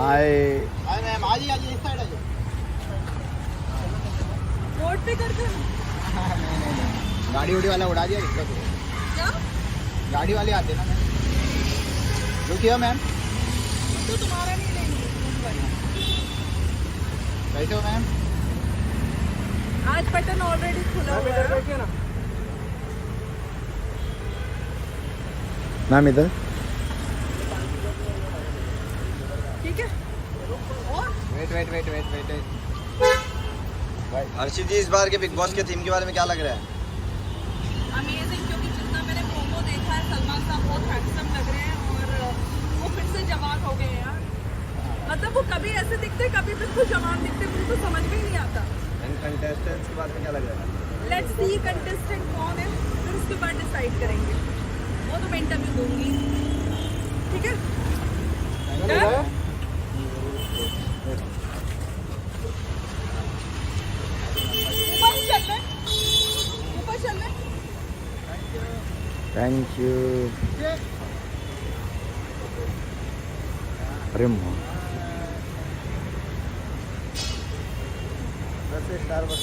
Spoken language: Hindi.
हाय मैम आ जाइए इस साइड आ जाओ। रोड पे कर दो। गाड़ी उड़ी वाला उड़ा दिया इसका तो। क्या? गाड़ी वाले आते ना मैम। रुकिए मैम। तो तुम्हारा नहीं लेंगे। कैसे हो मैम? आज बटन ऑलरेडी खुला हुआ है। मैम इधर ठीक है। और वेट। हर्षित जी, इस बार के बिग बॉस के थीम के बारे में क्या लग रहा है? अमेजिंग, क्योंकि जितना मैंने प्रोमो देखा है सलमान साहब बहुत हैंडसम लग रहे हैं और वो फिर से जवान हो गए हैं यार। मतलब वो कभी ऐसे दिखते कभी बिल्कुल जवान दिखते, मुझे तो समझ में ही नहीं आता। कंटेस्टेंट्स के बारे में क्या लग रहा है? लेट्स सी कंटेस्टेंट कौन है, फिर उसके बाद डिसाइड करेंगे। वो तो मैं इंटरव्यू दूंगी। ठीक है। Done? ऊपर चल रहे। Thank you. अरे माँ स्टार बस